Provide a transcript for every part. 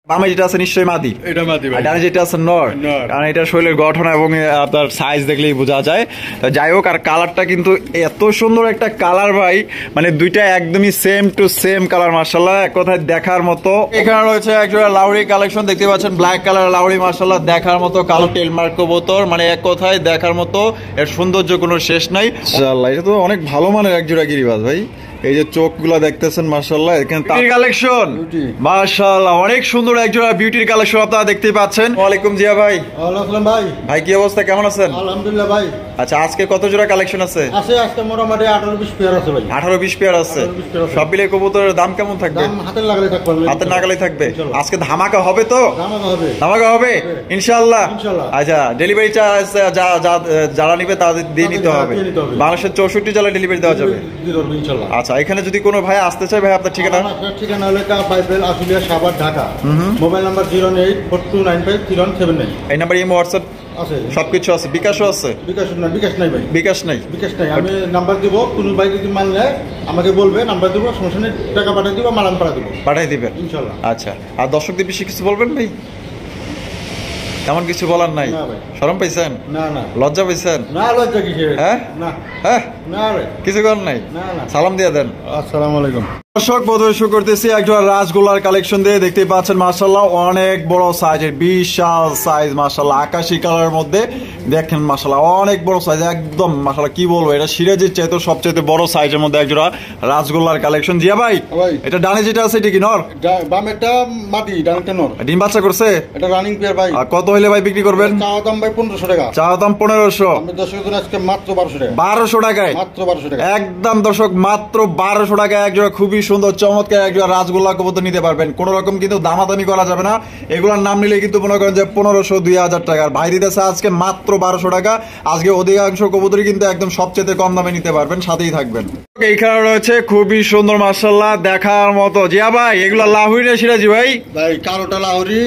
বামে যেটা আছে নিশ্চয়ই মাদি, এটা মাদি ভাই, আর ডানে যেটা আছে নর, কারণ এটা শরীরের গঠন এবং আপনার সাইজ দেখলেই বোঝা যায়। তো যাই হোক, আর কালারটা কিন্তু এত সুন্দর একটা কালার ভাই, মানে দুইটা একদমই সেম টু সেম কালার, মাশাআল্লাহ এক কথায় দেখার মতো। এখানে রয়েছে একজোড়া লাউরি কালেকশন, দেখতে পাচ্ছেন ব্ল্যাক কালার লাউরি, মাশাআল্লাহ দেখার মতো, কালো টেলমার্ক কবুতর, মানে এক কথায় দেখার মতো, এর সৌন্দর্য কোনো শেষ নাই। মাশাআল্লাহ এটা তো অনেক ভালো মানের একজোড়া গিরিবাজ ভাই, এই যে চোখগুলো দেখতেছেন মাশাআল্লাহ, এখানে কালেকশন মাশাআল্লাহ অনেক সুন্দর একজোড়া বিউটির কালেকশন আপনারা দেখতে পাচ্ছেন। ওয়ালাইকুম জিয়া ভাই। ওয়ালাইকুম ভাই। ভাই কি অবস্থা, কেমন আছেন? আলহামদুলিল্লাহ ভাই। আচ্ছা, আজকে কত জোড়া কালেকশন আছে? আজকে মোটামুটি 18-20 পেয়ার আছে ভাই। 18-20 পেয়ার আছে। সব মিলে কবুতরের দাম কেমন থাকবে? দাম হাতের নাগালে থাকবে। হাতের নাগালে থাকবে। আজকে ধামাকা হবে তো? ধামাকা হবে ইনশাআল্লাহ। আচ্ছা, ডেলিভারি চার্জ যারা নিবে তাদের দিয়ে নিতে হবে। বাংলাদেশের 64 জেলায় ডেলিভারি দেওয়া যাবে ইনশাআল্লাহ। আচ্ছা, এখানে যদি কোনো ভাই আসতে চায়, ভাই আপনার ঠিকানা? ঠিকানা হলো Bible Ashulia Savar Dhaka. Mobile number 08429533179। এই নাম্বার ইমো হোয়াটসঅ্যাপ আছে, সবকিছু আছে। বিকাশও আছে? বিকাশ নাই ভাই, বিকাশ নাই। আমি নাম্বার দিব, কোন ভাই যদি মাল নেয় আমাকে বলবে, নাম্বার দিব, সমস্যা নেই, টাকা পাঠিয়ে দিব, মাল আমি পাঠিয়ে দিবেন ইনশাআল্লাহ। আচ্ছা, আর দর্শকদের বেশি কিছু বলবেন ভাই? তেমন কিছু বলার নাই? শরম পাইছেন? না। লজ্জা পাইছেন? না, লজ্জা কিসের? হ্যাঁ না রে, কিছু করার নাই। সালাম দিয়ে দেন। আসসালামু আলাইকুম। দর্শক বন্ধু, শুরু করতেছি একজন রাজগোল্লার কালেকশন দিয়ে। দেখতে পাচ্ছেন মাশাআল্লাহ অনেক বড় সাইজের, বিশাল সাইজ মাশাআল্লাহ, আকাশী কালারের মধ্যে দেখেন মাশাআল্লাহ অনেক বড় সাইজ, একদম মাশাআল্লাহ কি বলবো, এটা সিরাজের চাইতে সবচেয়ে বড় সাইজের মধ্যে একজোড়া রাজগোল্লার কালেকশন। জিয়া ভাই, এটা ডানে যেটা আছে এটা কি নর? বামেটা মাদি, ডানেটা নর। ডিম বাচ্চা করছে? এটা রানিং পেয়ার ভাই। আর কত হইলে ভাই বিক্রি করবেন? চাওয়া দাম ভাই 1500 টাকা। চাওয়া দাম 1500। আমি দর্শকদের আজকে মাত্র 1200 টাকা। 1200 টাকায়? মাত্র 1200 টাকা একদম দর্শক, মাত্র 1200 টাকায় একজোড়া খুবই সুন্দর চমৎকার একজোড়া রাজগোল্লা কবুতর নিতে পারবেন। কোন রকম কিন্তু দামাদামি করা যাবে না, এগুলোর নাম নিলে কিন্তু মনে করেন যে 1500-2000 টাকার ভাই দিতেছে আজকে মাত্র 1200 টাকা। আজকে অধিকাংশ কবুতরই কিন্তু একদম সবচেয়ে কম দামে নিতে পারবেন, সাথেই থাকবেন। এইখানে রয়েছে খুবই সুন্দর মাশাআল্লাহ দেখার মতো। জিয়া ভাই, এগুলো লাহুরি না সিরাজি ভাই? ভাই কালোটা লাহুরি,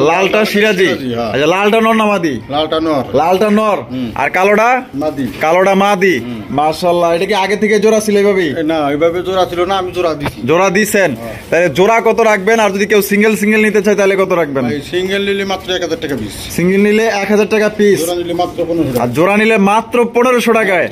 লালটা সিরাজি। আচ্ছা, লালটা নর না মাদি? লালটা নর। আর কালোটা মাদি? কালোটা মাদি মাশাআল্লাহ। এটা কি আগে থেকে জোড়া ছিল এইভাবে? না, এইভাবে জোড়া ছিল না, আমি জোড়া দিছি। জোড়া দিছেন? তাহলে জোড়া কত রাখবেন? আর যদি কেউ সিঙ্গেল নিতে চায় তাহলে কত রাখবেন? সিঙ্গেল নিলে মাত্র 1000 টাকা পিস। সিঙ্গেল নিলে 1000 টাকা পিস, জোড়া নিলে মাত্র 1500। আর জোড়া নিলে মাত্র 1500 টাকায়।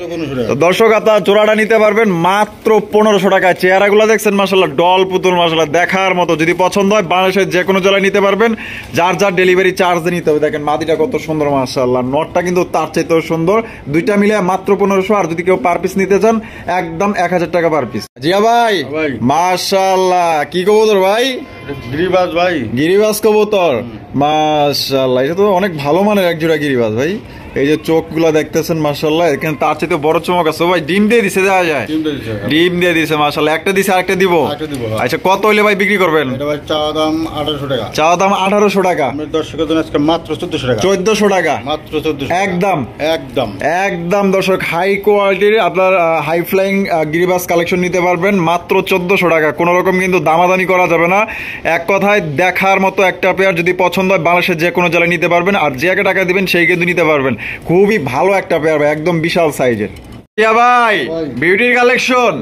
তো দর্শক, আপনারা জোড়াটা নিতে পারবেন মাত্র 1500 টাকায়। চেহারাগুলো দেখছেন মাশাআল্লাহ, ডল পুতুল মাশাআল্লাহ দেখার মতো। যদি পছন্দ হয় বাংলাদেশের যে কোনো জেলায় নিতে পারবেন, যার ডেলিভারি চার্জ নিতে হবে। দেখেন মাদিটা কত সুন্দর মাশাআল্লাহ, নটটা কিন্তু তার চাইতেও সুন্দর। দুইটা মিলে মাত্র 1500। আর যদি কেউ পার পিস নিতে চান একদম 1000 টাকা পার পিস। জিয়া ভাই মাশাআল্লাহ, কি কবুতর ভাই? গিরিবাজ ভাই, গিরিবাজ কবুতর মাশাআল্লাহ, এটা তো অনেক ভালো মানের একজোড়া গিরিবাজ ভাই। এই যে চোখগুলা দেখতেছেন মাশাআল্লাহ, এখানে তার চাইতে বড় চমক আছে ভাই। ডিম দিয়ে দিছে, দেখা যায় ডিম দিয়ে দিছে মাশাআল্লাহ। একটা দিছে, আরেকটা দিব। আচ্ছা, কত হইলে ভাই বিক্রি করবেন? এটা ভাই চাওয়া দাম 1800 টাকা। চাওয়া দাম 1800 টাকা। আমি দর্শকের জন্য আজকে মাত্র 1400 টাকা। 1400 টাকা মাত্র 1400। একদম দর্শক, হাই কোয়ালিটির আপনার হাই ফ্লাইং গিরিবাজ কালেকশন নিতে পারবেন মাত্র 1400 টাকা। কোনো রকম কিন্তু দামাদানি করা যাবে না, এক কথায় দেখার মতো একটা পেয়ার। যদি পছন্দ হয় বাংলাদেশের যে কোনো জেলায় নিতে পারবেন, আর যে টাকা দিবেন সেই কিন্তু নিতে পারবেন। খুবই ভালো একটা পেয়ার ভাই, একদম বিশাল সাইজের। ভাই বিউটির কালেকশন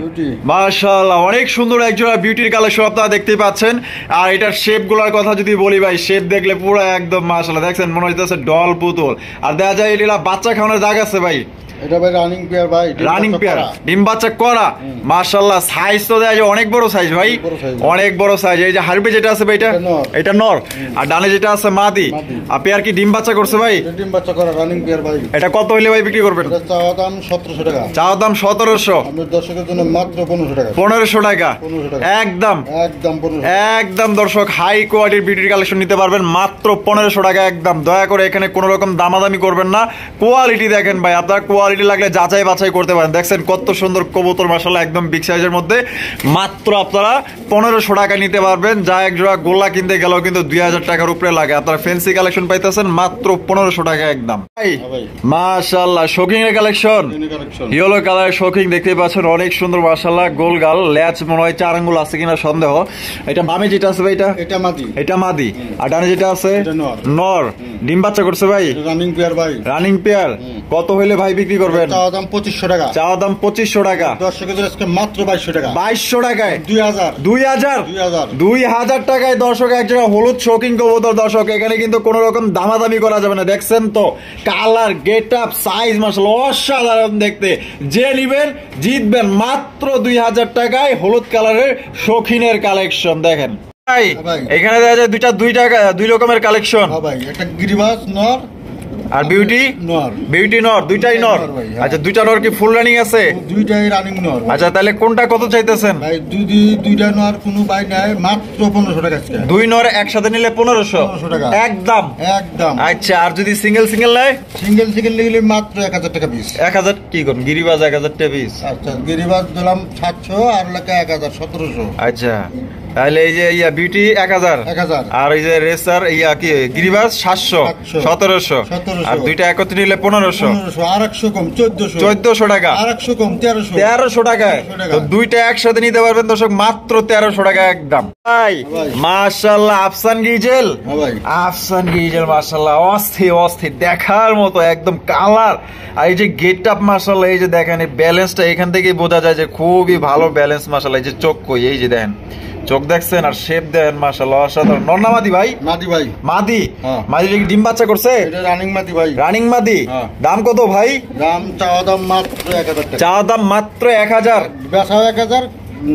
মাশাআল্লাহ অনেক সুন্দর একজোড়া বিউটির কালেকশন আপনারা দেখতেই পাচ্ছেন। আর এটার শেপ গুলার কথা যদি বলি ভাই, শেপ দেখলে পুরো একদম মাশাআল্লাহ দেখছেন, মনে হইতেছে ডল পুতুল। আর দেখা যায় এটা বাচ্চা খাওয়ানোর জায়গা আছে ভাই। এটা ভাই রানিং পেয়ার ভাই, রানিং পেয়ার, ডিম বাচ্চা করা মাশাআল্লাহ। সাইজ তো দেখা যায় অনেক বড় সাইজ ভাই, অনেক বড় সাইজ। এই যে হারবে যেটা আছে ভাই, এটা নর, আর ডানে যেটা আছে মাদি। আর পেয়ার কি ডিম বাচ্চা করছে ভাই? ডিম বাচ্চা করা রানিং পেয়ার ভাই। এটা কত হইলে ভাই বিক্রি করবেন? এটা চাওয়া দাম 1700 টাকা। চাওয়া দাম 1700। আমি দর্শকের জন্য মাত্র 1500 টাকা। 1500 টাকা একদম 1500। একদম দর্শক, হাই কোয়ালিটির বিউটির কালেকশন নিতে পারবেন মাত্র 1500 টাকা একদম। দয়া করে এখানে কোনো রকম দামাদামি করবেন না। কোয়ালিটি দেখেন ভাই, আপনার কোয়ালিটি লাগলে যাচাই বাছাই করতে পারেন। দেখছেন কত সুন্দর কবুতর মাশাআল্লাহ, একদম বিগ সাইজের মধ্যে। মাত্র আপনারা 1500 টাকা নিতে পারবেন। যা এক জোড়া গোল্লা কিনতে গেলেও কিন্তু 2000 টাকার উপরে লাগে। আপনারা ফ্যান্সি কালেকশন পাইতেছেন মাত্র 1500 টাকা একদম। মাশাআল্লাহ শোকিং এর কালেকশন, ইয়েলো কালারের শোকিং দেখতেই পাচ্ছেন, অনেক সুন্দর মাশাআল্লাহ। গোল গাল, ল্যাচ মনে হয় 4 আঙ্গুল আছে কিনা সন্দেহ। এটা বামে যেটা আছে ভাই, এটা মাদি। আর ডানে যেটা আছে নর। ডিম বাচ্চা করছে ভাই? রানিং পেয়ার ভাই। Running pair. কত হইলে ভাই বিক্রি বিক্রি করবেন? চাওয়া দাম 2500 টাকা। চাওয়া দাম 2500 টাকা। দর্শকের জন্য আজকে মাত্র 2200 টাকা। 2200 টাকায় 2000 2000 2000 2000 টাকায় দর্শক একজোড়া হলুদ শৌখিন কবুতর। দর্শক এখানে কিন্তু কোনো রকম দামাদামি করা যাবে না। দেখছেন তো কালার, গেট আপ, সাইজ মাশাআল্লাহ অসাধারণ দেখতে। যে নিবেন জিতবেন মাত্র 2000 টাকায় হলুদ কালারের শৌখিনের কালেকশন। দেখেন ভাই ভাই। এখানে দেখা যায় দুই রকমের কালেকশন। হ্যাঁ ভাই, একটা গিরিবাস নর আর বিউটি নর। বিউটি নর, দুইটাই নর। নর ভাই, হ্যাঁ। আচ্ছা দুইটা নর কি ফুল রানিং আছে? দুইটাই রানিং নর। আচ্ছা তাহলে কোনটা কত চাইতেছেন? ভাই দুইটা নর কোনো ভাই নাই, মাত্র 1500 টাকা আজকে। দুই নর একসাথে নিলে 1500 টাকা একদম। একদম। আচ্ছা আর যদি সিঙ্গেল নেয়? সিঙ্গেল নিলে মাত্র 1000 টাকা পিস। 1000 কি করুন? গিরিবাজ 1000 টাকা পিস। আচ্ছা গিরিবাস দিলাম 700 আর লেখা 1000 1700। আচ্ছা তাহলে এই যে বিউটি 1000 1000 আর এই যে রেসার কি গিরিবাজ 700 1700 আর দুইটা একত্রে নিলে 1500 আর 100 কম 1400 টাকা আর 100 কম 1300 টাকায়। তো দুইটা একসাথে নিতে পারবেন দর্শক মাত্র 1300 টাকা একদম। ভাই মাশাআল্লাহ আফসান গিজেল। হ্যাঁ ভাই, আফসান গিজেল মাশাআল্লাহ অস্থির দেখার মতো একদম কালার। আর এই যে গেট আপ মাশাআল্লাহ, এই যে দেখেন এই ব্যালেন্সটা এখান থেকেই বোঝা যায় যে খুবই ভালো ব্যালেন্স মাশাআল্লাহ। এই যে চোখ কই, এই যে দেখেন চোখ দেখছেন আর শেপ দেখেন মাশাআল্লাহ অসাধারণ। নরনা মাদি ভাই? মাদি ভাই। মাদি? হ্যাঁ। মাদি কি ডিম বাচ্চা করছে? এটা রানিং মাদি ভাই। রানিং মাদি। হ্যাঁ। দাম কত ভাই? চাওয়া দাম মাত্র 1000 টাকা। চাওয়া দাম মাত্র 1000। বেচাও 1000,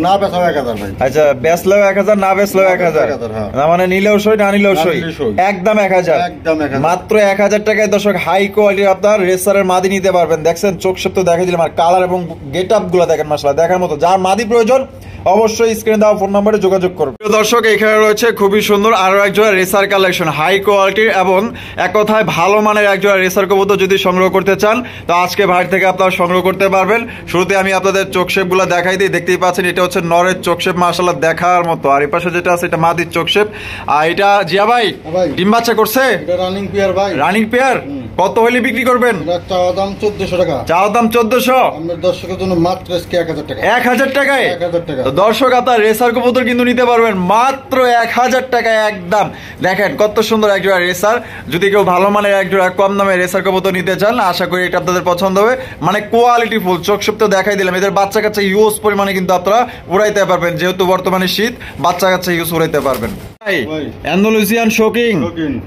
না বেচাও 1000 ভাই। আচ্ছা বেচলেও 1000, না বেচলেও 1000। হ্যাঁ। না মানে নিলেও সই, না নিলেও না সই, নিলেও সই। একদম 1000। একদম 1000। মাত্র 1000 টাকায় দর্শক হাই কোয়ালিটির আপনার রেসারের মাদি নিতে পারবেন। দেখছেন চোখ সব তো দেখাই দিলাম আর কালার এবং গেট আপ গুলো দেখেন মাশাআল্লাহ দেখার মতো। যার মাদি প্রয়োজন অবশ্যই স্ক্রিনে দেওয়া ফোন নম্বরে যোগাযোগ করুন। দর্শক এখানে রয়েছে খুবই সুন্দর আরো একজোড়া রেসার কালেকশন, হাই কোয়ালিটির এবং এক কথায় ভালো মানের একজোড়া রেসার কবুতর যদি সংগ্রহ করতে চান তো আজকে ভাই থেকে আপনারা সংগ্রহ করতে পারবেন। শুরুতে আমি আপনাদের চোখ শেপ গুলা দেখাই দিই। দেখতেই পাচ্ছেন এটা হচ্ছে নরের চোখ শেপ মাশাআল্লাহ দেখার মতো। আর এই পাশে যেটা আছে এটা মাদির চোখ শেপ। আর এটা জিয়া ভাই ডিম বাচ্চা করছে? এটা রানিং পেয়ার ভাই। রানিং পেয়ার কত হলে বিক্রি করবেন? এটা চাওয়া দাম 1400 টাকা। চাওয়া দাম 1400। আমাদের দর্শকের জন্য মাত্র আজকে 1000 টাকা। 1000 টাকায়? 1000 টাকা। তো দর্শক আপনার রেসার কবুতর কিন্তু নিতে পারবেন মাত্র 1000 টাকায় একদম। দেখেন কত সুন্দর একজোড়া রেসার। যদি কেউ ভালো মানের একজোড়া কম দামে রেসার কবুতর নিতে চান আশা করি এটা আপনাদের পছন্দ হবে। মানে কোয়ালিটি ফুল, চোখ সব তো দেখাই দিলাম। এদের বাচ্চা কাচ্চা ইউজ পরিমাণে কিন্তু আপনারা উড়াইতে পারবেন, যেহেতু বর্তমানে শীত বাচ্চা কাচ্চা ইউজ উড়াইতে পারবেন। অ্যান্ডালুসিয়ান শৌখিন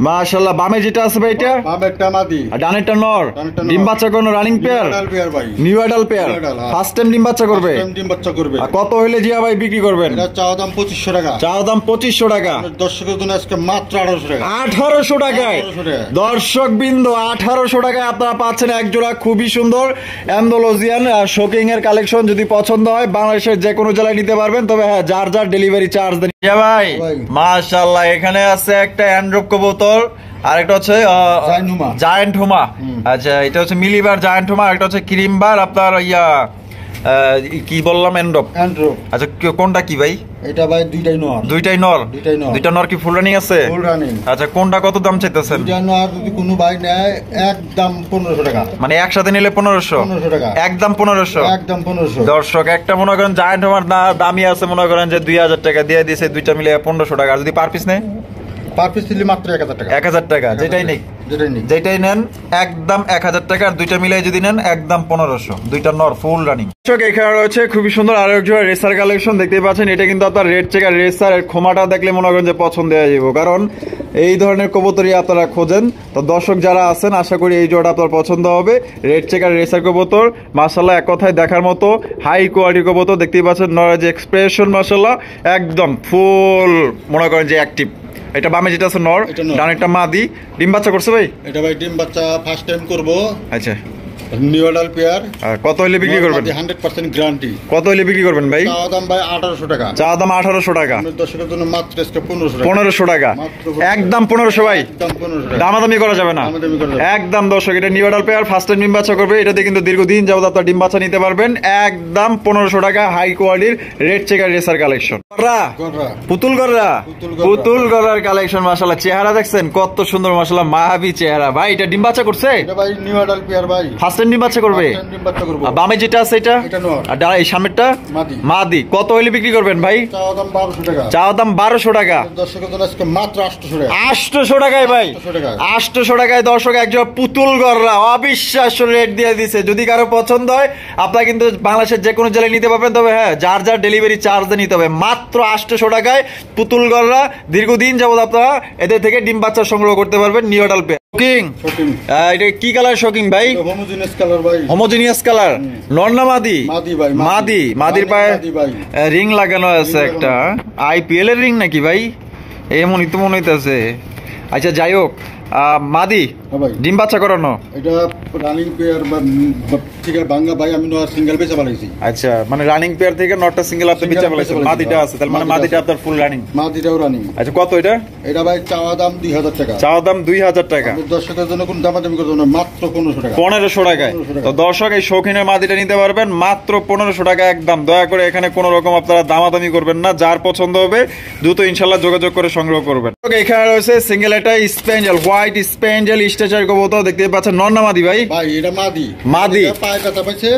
মাশাআল্লাহ। বামে যেটা আছে ভাই এটা বামেরটা মাদি আর ডানেরটা নর। ডানেরটা নর। ডিম বাচ্চা কোনো রানিং পেয়ার? পেয়ার ভাই। New adult pair. New adult, হ্যাঁ। ফার্স্ট টাইম ডিম বাচ্চা করবে? ডিম বাচ্চা করবে। আর কত হইলে জিয়া ভাই বিক্রি করবেন? এটা চাওয়া দাম 2500 টাকা। চাওয়া দাম 2500 টাকা। আমাদের দর্শকের জন্য আজকে মাত্র 1800 টাকা। 1800 টাকায় 1800 টাকা। দর্শক বিন্দু 1800 টাকায় আপনারা পাচ্ছেন একজোড়া খুবই সুন্দর অ্যান্ডালুসিয়ান শৌখিন এর কালেকশন। যদি পছন্দ হয় বাংলাদেশের যে কোনো জেলায় নিতে পারবেন, তবে হ্যাঁ যার ডেলিভারি চার্জ দেন। ভাই ভাই। মাশাআল্লাহ এখানে আছে একটা অ্যান্ড্রপ কবুতর আর একটা হচ্ছে জায়ান্ট হুমা। আচ্ছা এটা হচ্ছে মিলিবার জায়ান্ট হুমা, আর একটা হচ্ছে ক্রিমবার আপনার কি বললাম এন্ড্রপ। আচ্ছা কোনটা কি ভাই? এটা ভাই দুইটাই নর। দুইটাই নর। দুইটা নর কি ফুল রানিং আছে? Full running. আচ্ছা কোনটা কত দাম চাইতেছেন? দুইটা নর যদি কোনো ভাই নেয় একদম 1500 টাকা। মানে একসাথে নিলে 1500 টাকা একদম 1500 একদম 1500। দর্শক একটা মনে করেন জায়ান্ট হুমার দামি আছে মনে করেন যে 2000 টাকা দিয়ে দিয়েছে, দুইটা মিলে 1500 টাকা। আর যদি পার পিস নেয়? পার পিস দিলে মাত্র 1000 টাকা। 1000 টাকা যেটাই নেই, যেটাই নেন একদম 1000 টাকা। আর দুইটা মিলাই যদি নেন একদম 1500। দুইটা নর ফুল রানিং। এখানে রয়েছে খুবই সুন্দর আরো একজোড়া রেসার কালেকশন। দেখতেই পাচ্ছেন এটা কিন্তু আপনার রেড চেকার রেসার। এর খোমাটা দেখলে মনে করেন যে পছন্দ হয়ে যাবো, কারণ এই ধরনের কবুতরই আপনারা খোঁজেন। তো দর্শক যারা আছেন আশা করি এই জোড়াটা আপনার পছন্দ হবে। রেড চেকার রেসার কবুতর মাশাআল্লাহ এক কথায় দেখার মতো হাই কোয়ালিটির কবুতর। দেখতেই পাচ্ছেন নরের যে এক্সপ্রেশন মাশাআল্লাহ একদম ফুল মনে করেন যে অ্যাক্টিভ। এটা বামে যেটা আছে নর, ডানেরটা মাদি। ডিম বাচ্চা করছে ভাই? এটা ভাই ডিম বাচ্চা ফার্স্ট টাইম করব। আচ্ছা নিউ অ্যাডাল্ট পেয়ার। আর কত হইলে বিক্রি করবেন? 100% গ্যারান্টি। কত হইলে বিক্রি করবেন ভাই? চাওয়া দাম ভাই 1800 টাকা। চাওয়া দাম 1800 টাকা। আমাদের দর্শকের জন্য মাত্র আজকে 1500 টাকা। 1500 টাকা একদম 1500 ভাই। একদম 1500 টাকা। দামাদামি করা যাবে না একদম। দর্শক এটা new adult pair first time ডিম বাচ্চা করবে। এটাতে কিন্তু দীর্ঘদিন যাবত আপনারা ডিম বাচ্চা নিতে পারবেন একদম 1500 টাকা। হাই কোয়ালিটির রেড চেকার রেসার কালেকশন। পুতুল গড়ার কালেকশন মাশাআল্লাহ। চেহারা দেখছেন কত সুন্দর মাশাআল্লাহ মাহাবি চেহারা। ভাই এটা ডিম বাচ্চা করছে? এটা ভাই নিউ অ্যাডাল্ট পেয়ার ভাই। ফার্স্ট টাইম ডিম বাচ্চা করবে? First time ডিম বাচ্চা করবো। আর বামে যেটা আছে এটা? এটা নর। আর এই সামনেরটা? মাদি। মাদি। কত হইলে বিক্রি করবেন ভাই? চাওয়া দাম 1200 টাকা। চাওয়া দাম 1200 টাকা। দর্শকের জন্য আজকে মাত্র 800 টাকা। 800 টাকায় ভাই, 800 টাকায়। 800 টাকায় দর্শক একজন পুতুল গররা অবিশ্বাস্য রেট দিয়ে দিছে। যদি কারো পছন্দ হয় আপনারা কিন্তু বাংলাদেশের যে কোনো জেলায় নিতে পারবেন, তবে হ্যাঁ যার যার ডেলিভারি চার্জ দিয়ে নিতে হবে। মাত্র 800 টাকায় পুতুল গররা দীর্ঘদিন যাবত আপনারা এদের থেকে ডিম বাচ্চা সংগ্রহ করতে পারবেন। নিউডাল পে শোকিং। শৌখিন। এটা কি কালার শোকিং ভাই? হোমোজিনিয়াস কালার ভাই। Homogeneous colour. নর না মাদি? মাদি ভাই, মাদি। মাদি। মাদির পায়ে মাদি ভাই। রিং লাগানো আছে একটা, আইপিএল এর রিং নাকি ভাই? এমনই তো মনে হইতেছে। আচ্ছা যাই হোক, মাদি হ্যাঁ ভাই। ডিম বাচ্চা করানো। এটা রানিং পেয়ার বা ঠিক আছে বাঙ্গা ভাই, আমি নর সিঙ্গেল বেচা বানাইছি। আচ্ছা, মানে রানিং পেয়ার থেকে নটটা সিঙ্গেল আপনি Single বিচা বেচা বলেছেন, বলেছেন। মাদিটা আছে, তার মানে মাদিটা মাদিটা আছে। আপনার ফুল রানিং। মাদিটাও রানিং। আচ্ছা কত এটা? এটা ভাই চাওয়া দাম 2000 টাকা। চাওয়া দাম 2000 টাকা। আমাদের দর্শকের জন্য কোন দামাদামি করতে হবে না, মাত্র 1500 টাকা। 1500 টাকায়। 1500 টাকা। তো দর্শক এই শৌখিনের মাদিটা নিতে পারবেন মাত্র 1500 টাকা একদম। দয়া করে এখানে কোনো রকম আপনারা দামাদামি করবেন না, যার পছন্দ হবে দ্রুত ইনশাল্লাহ যোগাযোগ করে সংগ্রহ করবেন। এখানে রয়েছে সিঙ্গেল একটা স্পেঞ্জেল, হোয়াইট স্পেঞ্জেল স্ট্রেচার কবুতর দেখতে পাচ্ছেন। নর না মাদি ভাই? ভাই এটা মাদি। মাদি। এটা পায়ে ব্যথা পাইছে,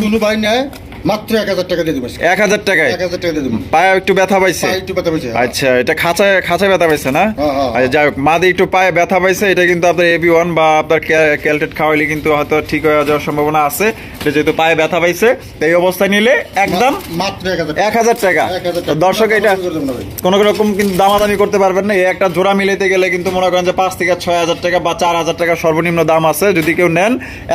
কোনো ভাই নেয় মাত্র 1000 টাকা দিয়ে দিব। 1000 টাকায় 1000 টাকা দিয়ে দিব। পায়ে একটু ব্যথা পাইছে? পায়ে একটু ব্যথা পাইছে। আচ্ছা, এটা খাঁচায় খাঁচায় ব্যথা পাইছে না? হ্যাঁ, হ্যাঁ। আচ্ছা যাই হোক, মাদি একটু পায়ে ব্যথা পাইছে, এটা কিন্তু আপনার AB1 বা আপনার ক্যালটেট খাওয়াইলে কিন্তু হয়তো ঠিক হয়ে যাওয়ার সম্ভাবনা আছে। এটা যেহেতু পায়ে ব্যথা পাইছে, তো এই অবস্থায় নিলে একদম মাত্র 1000 টাকা। 1000 টাকা। 1000 তো টাকা। দর্শক এটা দামাদামি করতে হবে না ভাই। কোনো রকম কিন্তু দামাদামি করতে পারবেন না। এই একটা জোড়া মিলাইতে গেলে কিন্তু মনে করেন যে 5 থেকে 6000 টাকা বা 4000 টাকা সর্বনিম্ন দাম আছে। যদি কেউ নেন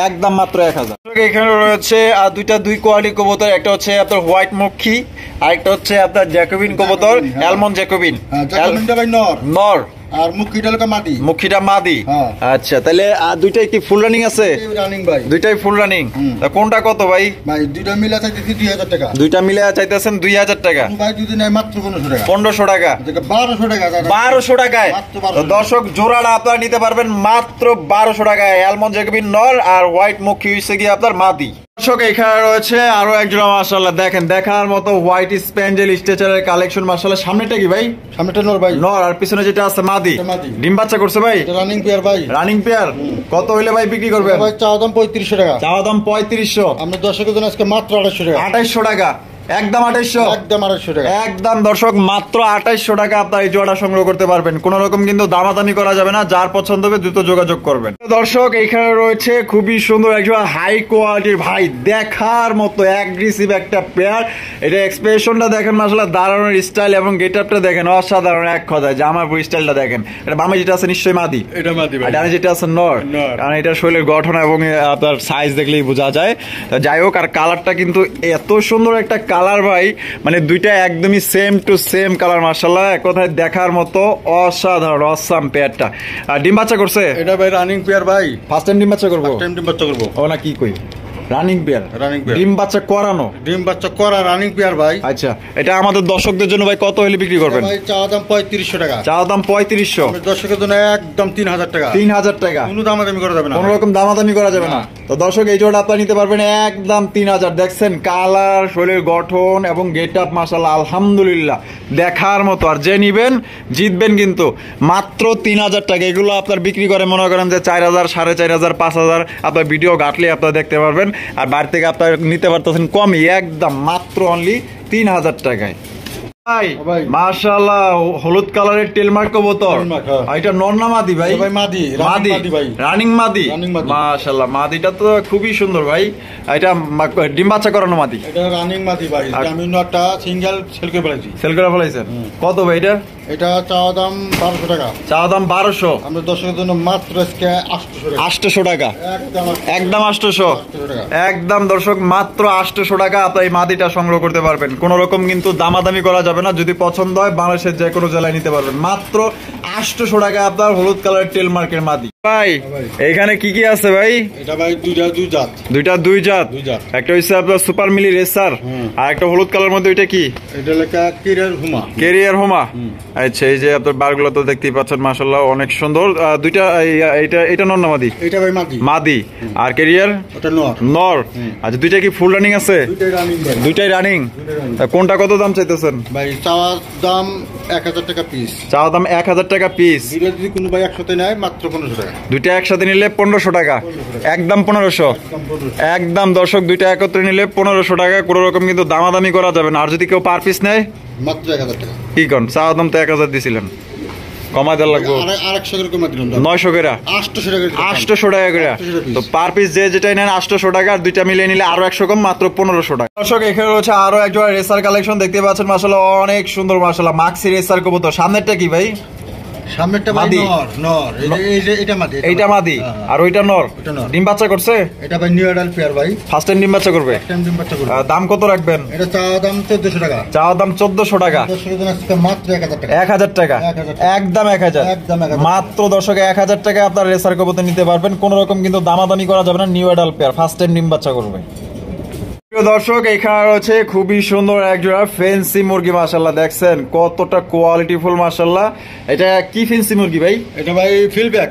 একদম মাত্র 1000। এখানে রয়েছে আর দুই কোয়ালিটি কবুতর, একটা হচ্ছে আপনার হোয়াইট মুখী, আরেকটা হচ্ছে আপনার জ্যাকোবিন কবুতর, হ্যাঁ। Almond Jacobin. হ্যাঁ, জ্যাকোবিনটা ভাই নর। নর আর মুখিটা লোকা মাদি। মুখীটা মাদি। হ্যাঁ। আচ্ছা, তাহলে আর দুইটাই কি ফুল রানিং আছে? রানিং ভাই। দুইটাই ফুল রানিং। হুম। কোনটা কত ভাই? ভাই দুইটা মিলা চাইতেছি 2000 টাকা। দুইটা মিলে চাইতেছেন 2000 টাকা। কোনো ভাই যদি নেয় মাত্র 1500 টাকা। 1500 টাকা। যেটা 1200 টাকা। 1200 টাকায়। মাত্র 1200 তো দর্শক জোড়াটা আপনারা নিতে পারবেন মাত্র 1200 টাকায়। অ্যালমন্ড জ্যাকোবিন নর আর হোয়াইট মুখী হচ্ছে কি আপনার মাদি। দর্শক এখানে রয়েছে আরো একজোড়া মাশাআল্লাহ, দেখেন দেখার মতো হোয়াইট স্পেঞ্জেল স্ট্রেচারের কালেকশন মাশাআল্লাহ। সামনেটা কি ভাই? সামনেটা নর ভাই। নর, আর পিছনে যেটা আছে মাদি। এটা মাদি। ডিম বাচ্চা করছে ভাই? এটা রানিং পেয়ার ভাই। Running pair. কত হইলে ভাই বিক্রি করবেন? ভাই চাওয়া দাম 3500 টাকা। চাওয়া দাম 3500। আমরা দর্শকের জন্য আজকে মাত্র 2800 টাকা। 2800 টাকা একদম। 2800 একদম 2800 টাকা। একদম দর্শক মাত্র 2800 টাকা আপনার এই জোড়া সংগ্রহ করতে পারবেন। কোন রকম কিন্তু দামাদামি করা যাবে না, যার পছন্দ হবে দ্রুত যোগাযোগ করবেন। দর্শক এখানে রয়েছে খুবই সুন্দর একজন হাই কোয়ালিটির ভাই, দেখার মতো অ্যাগ্রেসিভ একটা পেয়ার। এটা এক্সপ্রেশনটা দেখেন মাশাআল্লাহ, দাঁড়ানোর স্টাইল এবং গেটআপটা দেখেন অসাধারণ এক কথায়। জামার স্টাইলটা দেখেন। এটা বামে যেটা আছে নিশ্চয়ই মাদি। এটা মাদি ভাই। আর ডানে যেটা আছে নর। নর। কারণ এটা শরীরের গঠন এবং আপনার সাইজ দেখলেই বোঝা যায়। তো যাই হোক, আর কালারটা কিন্তু এত সুন্দর একটা কালার ভাই, মানে দুইটা একদমই সেম টু সেম কালার মাশাআল্লাহ, এক কথায় দেখার মতো অসাধারণ অসাম পেয়ারটা। আর ডিম বাচ্চা করছে? এটা ভাই রানিং পেয়ার ভাই। ফার্স্ট টাইম ডিম বাচ্চা করবো? টাইম ডিম বাচ্চা করবো। ও না কি কই, রানিং পেয়ার। Running pair। ডিম বাচ্চা করানো। ডিম বাচ্চা করা রানিং পেয়ার ভাই। আচ্ছা, এটা আমাদের দর্শকদের জন্য ভাই কত হলে বিক্রি করবেন? ভাই চাওয়া দাম 3500 টাকা। চাওয়া দাম 3500। আমাদের দর্শকের জন্য একদম 3000 টাকা। 3000 টাকা। কোনো দামাদামি করা যাবে না। কোন রকম দামাদামি করা যাবে না। তো দর্শক এই জোড়া আপনারা নিতে পারবেন একদম 3000। দেখছেন কালার, শরীরের গঠন এবং গেট আপ মাশাআল্লাহ আলহামদুলিল্লাহ দেখার মতো। আর যে নিবেন জিতবেন কিন্তু। মাত্র 3000 টাকা। এগুলো আপনার বিক্রি করে মনে করেন যে 4000, 4500, 5000। আপনার ভিডিও ঘাটলে আপনারা দেখতে পারবেন। আর বাইরে থেকে আপনার নিতে পারতেছেন কমই, একদম মাত্র অনলি 3000 টাকায়। ভাই ভাই। মাশাআল্লাহ হলুদ কালারের টেলমার্ক কবুতর। টেলমার্ক, হ্যাঁ। আর এটা নর না মাদি ভাই? এটা ভাই মাদি, running মাদি। মাদি ভাই। রানিং মাদি। Running মাদি। মাশাআল্লাহ মাদিটা তো খুবই সুন্দর ভাই। এটা ডিম বাচ্চা করানো মাদি। এটা রানিং মাদি ভাই। আর- আমি একটা সিঙ্গেল সেল করে ফেলেছি। সেল করে ফেলাইছেন? কত ভাই এটা? এটা চাওয়া দাম 1200 টাকা। চাওয়া দাম 1200। আমরা দর্শকের জন্য মাত্র আজকে 800 টাকা। 800 টাকা। একদম একদম 800। 800 টাকা। একদম দর্শক মাত্র 800 টাকা আপনার এই মাদিটা সংগ্রহ করতে পারবেন। কোন রকম কিন্তু দামাদামি করা যাবে না। যদি পছন্দ হয় বাংলাদেশের যে কোনো জেলায় নিতে পারবেন মাত্র 800 টাকা আপনার হলুদ কালার টেল মার্কের মাদি। ভাই এখানে কি কি আছে ভাই? এটা ভাই দুই জাত। দুইটা দুই জাত। দুই জাত। একটা হচ্ছে আপনার সুপার মিলি রেসার, আর একটা হলুদ কালার মধ্যে ওইটা কি? এটা লেখা কেরিয়ার হুমা। কেরিয়ার হোমা। আচ্ছা, এই যে আপনার বারগুলো তো দেখতেই পাচ্ছেন মাশাআল্লাহ অনেক সুন্দর। দুইটা এটা নর না মাদি? এটা ভাই মাদি। মাদি। আর কেরিয়ার ওটা নর। নর। আচ্ছা, দুইটা কি ফুল রানিং আছে? দুইটাই রানিং ভাই। দুইটাই রানিং। কোনটা কত দাম চাইতেছেন ভাই চাওয়া দাম 1000 টাকা পিস। চাওয়া দাম 1000 টাকা পিস। দুইটা যদি কোনো ভাই একসাথে নেয় মাত্র 1500 টাকা। দুইটা একসাথে নিলে 1500 টাকা, একদম 1500। একদম দর্শক দুইটা একত্রে নিলে 1500 টাকা, কোনো রকম কিন্তু দামাদামি করা যাবে না। আর যদি কেউ পার পিস নেয় মাত্র 1000 টাকা। কি কোন চা দাম তো 1000 দিছিলেন, কমাই দেওয়া লাগবে আর 100 করে কমাই দিলাম 900 করে, 800 টাকা 800 টাকা করে। তো পার পিস যে যেটাই নেন 800 টাকা, আর দুইটা মিলিয়ে নিলে আরো 100 কম, মাত্র 1500 টাকা। দর্শক এখানে রয়েছে আরো এক জোড়া রেসার কালেকশন দেখতে পাচ্ছেন, মাশাআল্লাহ অনেক সুন্দর, মাশাআল্লাহ মাক্সি রেসার কবুতর। সামনেরটা কি ভাই? সামনেরটা ভাই মাদি। নর, এই যে এটা মাদি, এইটা মাদি আর ওইটা নর। ওইটা নর। ডিম বাচ্চা করছে? এটা ভাই নিউ অ্যাডাল্ট পেয়ার ভাই, ফার্স্ট টাইম ডিম বাচ্চা করবে। টাইম ডিম বাচ্চা করবে। দাম কত রাখবেন? এটা চা দাম 1400 টাকা, চাওয়া দাম 1400 টাকা, দর্শকের জন্য আজকে মাত্র 1000 টাকা। 1000 টাকা, 1000 একদম 1000, একদম 1000 মাত্র দর্শক 1000 টাকা আপনার রেসার কবুতর নিতে পারবেন। কোন রকম কিন্তু দামাদামি করা যাবে না, new adult pair, first time ডিম বাচ্চা করবে। প্রিয় দর্শক এখানে রয়েছে খুবই সুন্দর এক জোড়া ফেন্সি মুরগি, মাশাআল্লাহ দেখছেন কতটা কোয়ালিটিফুল, মাশাআল্লাহ। এটা কি ফেন্সি মুরগি ভাই? এটা ভাই ফিলব্যাক,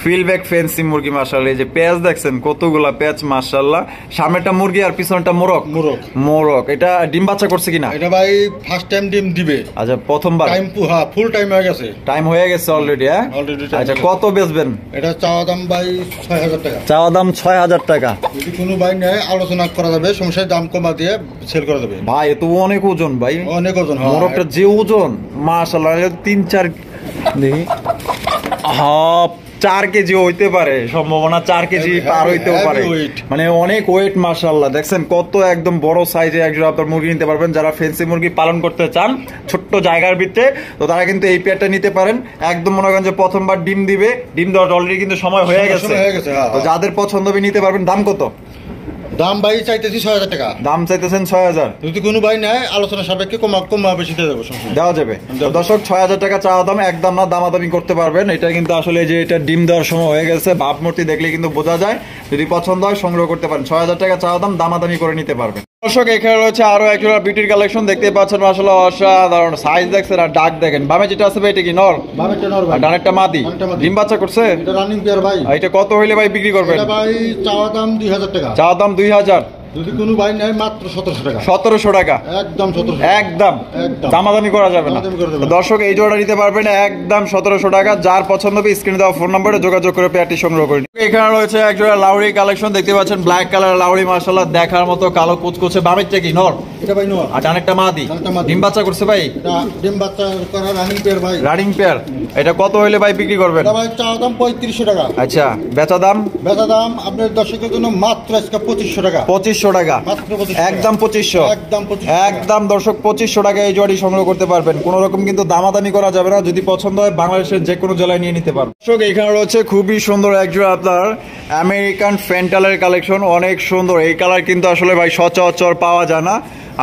ফিলব্যাক ফেন্সি মুরগি, মাশাআল্লাহ। এই যে পেঁয়াজ দেখছেন কতগুলা পেঁয়াজ, মাশাআল্লাহ। সামনেটা মুরগি আর পিছনটা মোরগ। এটা ডিম বাচ্চা করছে কিনা? এটা ভাই ফার্স্ট টাইম ডিম দিবে। আচ্ছা প্রথমবার? টাইম ফুল টাইম হয়ে গেছে, টাইম হয়ে গেছে অলরেডি। হ্যাঁ Already time আচ্ছা হয়ে কত বেচবেন? এটা চাওয়া দাম ভাই 6000 টাকা, চাওয়া দাম 6000 টাকা। যদি কোনো ভাই নেয় আলোচনা করা যাবে, সমস্যায় দাম কমা দিয়ে সেল করা যাবে। ভাই এত অনেক ওজন ভাই, অনেক ওজন। মোরগটা যে ওজন, মাশাআল্লাহ 3-4 দেখি, হ্যাঁ 4 কেজি হইতে পারে, সম্ভাবনা 4 কেজি পার হইতেও পারে, মানে অনেক ওয়েট, মাশাআল্লাহ। দেখছেন কত একদম বড় সাইজে একজোড়া আপনার মুরগি নিতে পারবেন। যারা ফেন্সি মুরগি পালন করতে চান ছোট্ট জায়গার ভিতরে, তো তারা কিন্তু এই পেয়ারটা নিতে পারেন। একদম মনে করেন যে প্রথমবার ডিম দিবে, ডিম দেওয়ার অলরেডি কিন্তু সময় হয়ে গেছে, তো যাদের পছন্দ হবে নিতে পারবেন। দাম কত? দাম ভাই চাইতেছি 6000 টাকা, দাম চাইতেছেন 6000। যদি কোনো ভাই নেয় আলোচনা সাপেক্ষে কমা বেশি দিয়ে দেবো, দেওয়া যাবে। তো দর্শক 6000 টাকা চাওয়া দাম, একদম না, দামাদামি করতে পারবেন। এটা কিন্তু আসলে যে এটা ডিম দেওয়ার সময় হয়ে গেছে, ভাবমূর্তি দেখলে কিন্তু বোঝা যায়। যদি পছন্দ হয় সংগ্রহ করতে পারেন। 6000 টাকা চাওয়া দাম, দামাদামি করে নিতে পারবেন। দর্শক এখানে রয়েছে আরো একজোড়া বিউটির কালেকশন দেখতে পাচ্ছেন, মাশাআল্লাহ অসাধারণ সাইজ দেখছেন আর ডাক দেখেন। বামে যেটা আছে ভাই এটা কি নর? বামেরটা নর ভাই, আর ডানেরটা মাদি। ডিম বাচ্চা করছে? এটা রানিং পেয়ার ভাই। এটা কত হইলে ভাই বিক্রি করবেন? এটা ভাই চাওয়া দাম 2000 টাকা, চাওয়া দাম 2000, যদি কোনো ভাই নেয় মাত্র 1700 টাকা, 1700 টাকা, একদম 1700, একদম একদম দামাদামি করা যাবে না। দামাদামি করা যাবে না। দর্শক এই জোড়া নিতে পারবেন একদম 1700 টাকা। যার পছন্দ হবে স্ক্রিনে দেওয়া ফোন নম্বরে যোগাযোগ করে পেয়ারটি সংগ্রহ করুন। এখানে রয়েছে এক জোড়া লাউড়ি কালেকশন দেখতে পাচ্ছেন, ব্ল্যাক কালার লাউড়ি, মাশাআল্লাহ দেখার মতো কালো কুচকুচে। বামেরটা কি নর? এটা ভাই নর, আর ডানেরটা মাদি। ডানেরটা মাদি। ডিম বাচ্চা করছে ভাই? এটা ডিম বাচ্চা করা রানিং পেয়ার ভাই, রানিং পেয়ার। এটা কত হইলে ভাই বিক্রি করবেন? এটা ভাই চাওয়া দাম 3500 টাকা, আচ্ছা বেচা দাম? বেচা দাম আপনার দর্শকের জন্য মাত্র আজকে 2500 টাকা, 2500 টাকা, মাত্র 2500, একদম 2500, একদম 2500, একদম দর্শক 2500 টাকা এই জোড়াটি সংগ্রহ করতে পারবেন। কোন রকম কিন্তু দামাদামি করা যাবে না। যদি পছন্দ হয় বাংলাদেশের যে কোনো জেলায় নিয়ে নিতে পারবেন। দর্শক এখানে রয়েছে খুবই সুন্দর এক জোড়া আপনার আমেরিকান ফ্যান্টালের কালেকশন, অনেক সুন্দর। এই কালার কিন্তু আসলে ভাই সচরাচর পাওয়া যায় না।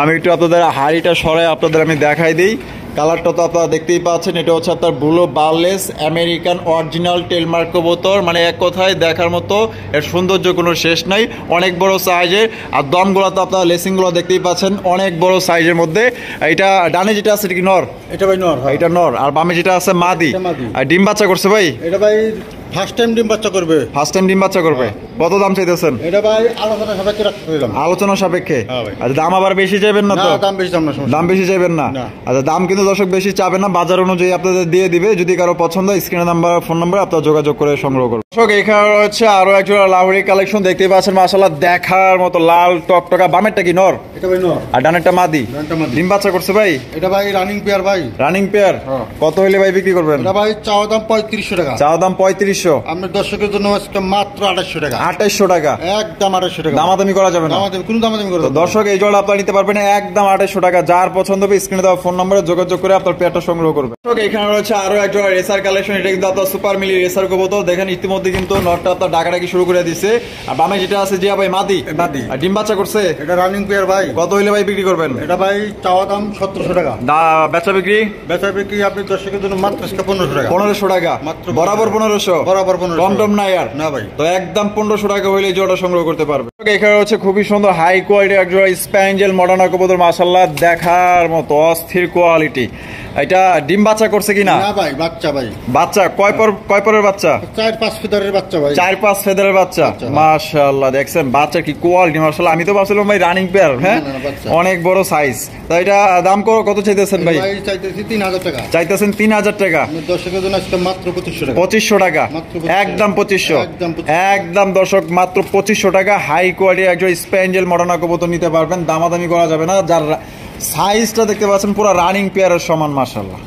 আমি একটু আপনাদের হাড়িটা সরাই আপনাদের আমি দেখাই দিই। কালারটা তো আপনারা দেখতেই পাচ্ছেন, এটা হচ্ছে আপনার ব্লু বারলেস আমেরিকান অরিজিনাল টেলমার্ক কবুতর, মানে এক কথায় দেখার মতো, এর সৌন্দর্য কোনো শেষ নাই। অনেক বড় সাইজের, আর দমগুলো তো আপনারা লেসিংগুলো দেখতেই পাচ্ছেন অনেক বড় সাইজের মধ্যে। এটা ডানে যেটা আছে এটা কি নর? এটা ভাই নর, এটা নর। আর বামে যেটা আছে মাদি। আর ডিম বাচ্চা করছে ভাই? এটা ভাই ফার্স্ট টাইম ডিম বাচ্চা করবে, ফার্স্ট টাইম ডিম বাচ্চা করবে। কত দাম চাইতেছেন? এটা ভাই আলোচনা সাপেক্ষে রাখতে দিলাম, আলোচনা সাপেক্ষে। হ্যাঁ ভাই। আচ্ছা দাম আবার বেশি চাইবেন না তো? দাম বেশি দাম না, দাম বেশি চাইবেন না? না। আচ্ছা দাম কিন্তু দর্শক বেশি চাবেন না, বাজার অনুযায়ী আপনাদের দিয়ে দিবে। যদি কারো পছন্দ হয় স্ক্রিনে নাম্বার ফোন নাম্বার আপনারা যোগাযোগ করে সংগ্রহ করুন। দর্শক এখানে রয়েছে আরো একজোড়া লাহোরি কালেকশন দেখতে পাচ্ছেন, মাশাআল্লাহ দেখার মতো লাল টকটকা। বামেরটা কি নর? এটা ভাই নর, আর ডানেরটা মাদি। ডানেরটা মাদি। ডিম বাচ্চা করছে ভাই? এটা ভাই রানিং পেয়ার ভাই, রানিং পেয়ার। হ্যাঁ। কত হইলে ভাই বিক্রি করবেন? এটা ভাই চাওয়া দাম 3500 টাকা, চাওয়া দাম 3500, আপনার দর্শকের জন্য আজকে মাত্র 2800 টাকা, 2800 টাকা, একদম 2800 টাকা, দামাদামি করা যাবে না। কোনো দামাদামি করে তো দর্শক এই জোড়া আপনারা নিতে পারবেন একদম 2800 টাকা। যার পছন্দ হবে স্ক্রিনে দেওয়া ফোন নম্বরে যোগাযোগ করে আপনার পেয়ারটা সংগ্রহ করবেন। দর্শক এখানে রয়েছে আরো এক জোড়া রেসার কালেকশন, এটা কিন্তু আপনার সুপার মিলি রেসার কবুতর। দেখেন ইতিমধ্যে কিন্তু নটটা আপনার ডাকাডাকি শুরু করে দিছে। আর বামে যেটা আছে জিয়া ভাই মাদি। মাদি। আর ডিম বাচ্চা করছে? এটা রানিং পেয়ার ভাই। কত হইলে ভাই বিক্রি করবেন? এটা ভাই চাওয়া দাম 1700 টাকা, বেচা বিক্রি? বেচা বিক্রি আপনি দর্শকের জন্য মাত্র আজকে 1500 টাকা, 1500 টাকা মাত্র বরাবর 1500, বরাবর 1500, কম টম নাই আর না ভাই। তো একদম 1500 টাকা হইলে এই জোড়া সংগ্রহ করতে পারবে। এখানে হচ্ছে খুবই সুন্দর হাই কোয়ালিটি এক জোড়া স্প্যাঞ্জেল মডার্না কবুতর, মাশাআল্লাহ দেখার মতো অস্থির কোয়ালিটি। এটা ডিম বাচ্চা করছে কিনা? না ভাই, বাচ্চা ভাই। বাচ্চা কয় পরের বাচ্চা? 4-5 ফেদারের বাচ্চা ভাই। 4-5 ফেদারের বাচ্চা। বাচ্চা, হ্যাঁ। মাশাআল্লাহ, দেখছেন বাচ্চা কি কোয়ালিটি মাশাআল্লাহ। আমি তো ভাবছিলাম ভাই রানিং পেয়ার, হ্যাঁ না, বাচ্চা। অনেক বড় সাইজ। তো এটা দাম কত চাইতেছেন ভাই? ভাই চাইতেছি 3000 টাকা। চাইতেছেন 3000 টাকা। আমি দর্শকের জন্য আজকে মাত্র 2500 টাকা। 2500 টাকা, মাত্র 2500 একদম 2500, একদম 2500 একদম দর্শক মাত্র 2500 টাকা। হাই কোয়ালিটি একজন স্প্যান্ডেল মডার্না কবুতর নিতে পারবেন, দামাদামি করা যাবে না। যার সাইজটা দেখতে পাচ্ছেন পুরো রানিং পেয়ারের সমান মাশাআল্লাহ।